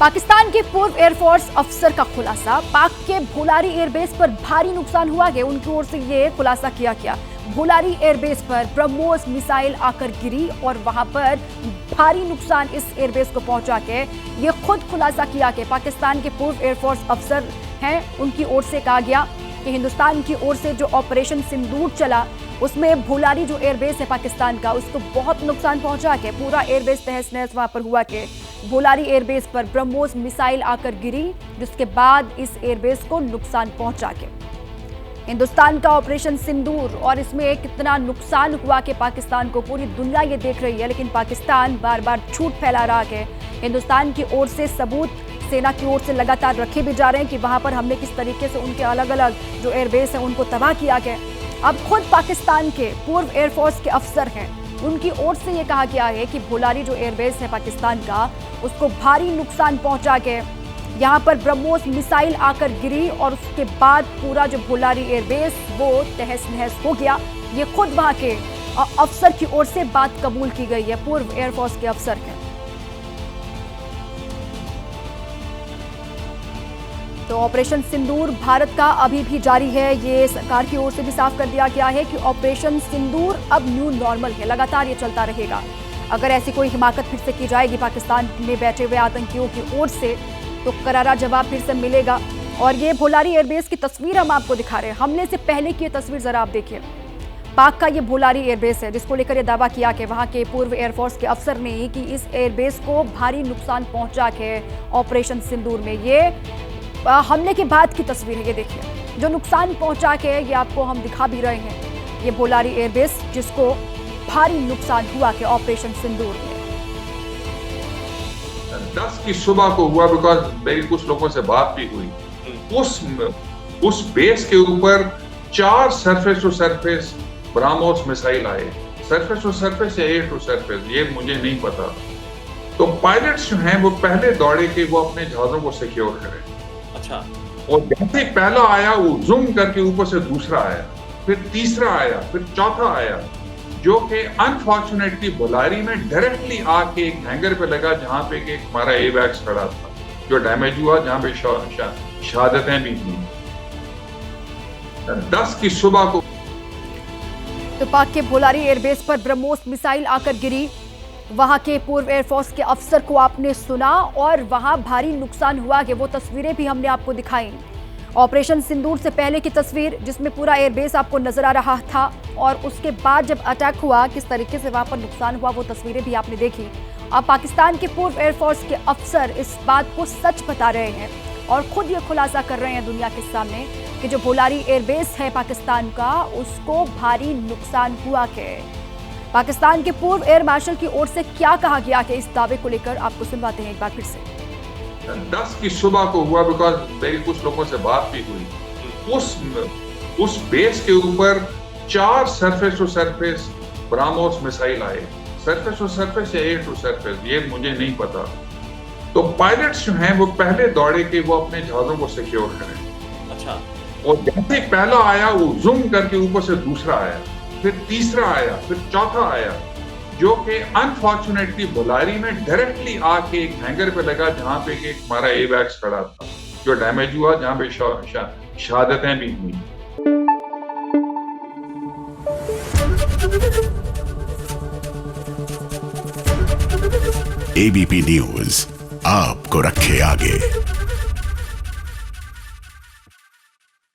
पाकिस्तान के पूर्व एयरफोर्स अफसर का खुलासा। पाक के भोलारी एयरबेस पर भारी नुकसान हुआ है, उनकी ओर से ये खुलासा किया गया। भोलारी एयरबेस पर ब्रह्मोस मिसाइल आकर गिरी और वहां पर भारी नुकसान इस एयरबेस को पहुंचा के ये खुद खुलासा किया कि पाकिस्तान के पूर्व एयरफोर्स अफसर हैं, उनकी ओर से कहा गया कि हिंदुस्तान की ओर से जो ऑपरेशन सिंदूर चला उसमें भोलारी जो एयरबेस है पाकिस्तान का, उसको बहुत नुकसान पहुंचा के पूरा एयरबेस तहस नहस वहां पर हुआ कि भोलारी एयरबेस पर ब्रह्मोस मिसाइल आकर गिरी, जिसके बाद इस एयरबेस को नुकसान पहुंचा के हिंदुस्तान का ऑपरेशन सिंदूर और इसमें कितना नुकसान हुआ कि पाकिस्तान को पूरी दुनिया ये देख रही है, लेकिन पाकिस्तान बार बार झूठ फैला रहा है। हिंदुस्तान की ओर से सबूत सेना की ओर से लगातार रखे भी जा रहे हैं कि वहां पर हमने किस तरीके से उनके अलग अलग जो एयरबेस है उनको तबाह किया गया। अब खुद पाकिस्तान के पूर्व एयरफोर्स के अफसर हैं, उनकी ओर से ये कहा गया है कि भोलारी जो एयरबेस है पाकिस्तान का, उसको भारी नुकसान पहुंचा के यहाँ पर ब्रह्मोस मिसाइल आकर गिरी और उसके बाद पूरा जो भोलारी एयरबेस वो तहस नहस हो गया। ये खुद वहां के अफसर की ओर से बात कबूल की गई है, पूर्व एयरफोर्स के अफसर हैं। तो ऑपरेशन सिंदूर भारत का अभी भी जारी है। ये सरकार की ओर से भी साफ कर दिया गया है कि ऑपरेशन सिंदूर अब न्यू नॉर्मल है, लगातार ये चलता रहेगा। अगर ऐसी कोई हिमाकत फिर से की जाएगी पाकिस्तान में बैठे हुए आतंकियों की ओर से तो करारा जवाब फिर से मिलेगा। और ये भोलारी एयरबेस की तस्वीर हम आपको दिखा रहे हैं, हमले से पहले की ये तस्वीर जरा आप देखिए। पाक का ये भोलारी एयरबेस है जिसको लेकर ये दावा किया कि वहां के पूर्व एयरफोर्स के अफसर ने कि इस एयरबेस को भारी नुकसान पहुंचा के ऑपरेशन सिंदूर में, ये हमले के बाद की तस्वीर है। ये देखिए जो नुकसान पहुंचा के ये आपको हम दिखा भी रहे हैं, ये भोलारी एयरबेस जिसको भारी नुकसान हुआ के ऑपरेशन सिंदूर में। 10 की सुबह को हुआ, बिकॉज मेरी कुछ लोगों से बात भी हुई। उस बेस के ऊपर 4 surface to surface BrahMos missile आए, सरफेस टू सरफेस या एयर टू सरफेस ये मुझे नहीं पता। तो पायलट्स जो हैं वो पहले दौड़े कि वो अपने जहाजों को सिक्योर करें। अच्छा। और जैसे पहला आया वो जूम करके ऊपर से दूसरा आया, फिर तीसरा आया, फिर चौथा आया, जो कि अनफॉर्चुनेटली भोलारी में डायरेक्टली आके एक हैंगर पे लगा जहां पे एक हमारा एवैक्स खड़ा था जो डैमेज हुआ, जहां पे शहादतें भी हुई 10 की सुबह को। तो पाक के भोलारी एयरबेस पर ब्रह्मोस मिसाइल आकर गिरी, वहां के पूर्व एयरफोर्स के अफसर को आपने सुना और वहां भारी नुकसान हुआ कि वो तस्वीरें भी हमने आपको दिखाई। ऑपरेशन सिंदूर से पहले की तस्वीर जिसमें पूरा एयरबेस आपको नजर आ रहा था और उसके बाद जब अटैक हुआ किस तरीके से वहां पर नुकसान हुआ वो तस्वीरें भी आपने देखी। अब पाकिस्तान के पूर्व एयरफोर्स के अफसर इस बात को सच बता रहे हैं और खुद ये खुलासा कर रहे हैं दुनिया के सामने कि जो भोलारी एयरबेस है पाकिस्तान का, उसको भारी नुकसान हुआ के पाकिस्तान के पूर्व एयर मार्शल की ओर से क्या कहा गया कि इस दावे को लेकर आपको सुनवाते हैं एक बार फिर से। 10 की सुबह को हुआ, बिकॉज मेरी कुछ लोगों से बात भी हुई। उस बेस के ऊपर 4 surface to surface BrahMos missile आए, सरफेस टू सरफेस या एयर टू सरफेस ये मुझे नहीं पता। तो पायलट्स जो हैं वो पहले दौड़े कि वो अपने जहाजों को सिक्योर करें। अच्छा। और जैसे पहला आया वो जूम करके ऊपर से दूसरा आया, फिर तीसरा आया, फिर चौथा आया, जो कि अनफॉर्चुनेटली भोलारी में डायरेक्टली आके एक हैंगर पे लगा जहां पे एक हमारा एवैक्स खड़ा था जो डैमेज हुआ, जहां पे शहादतें भी हुई। एबीपी न्यूज आपको रखे आगे।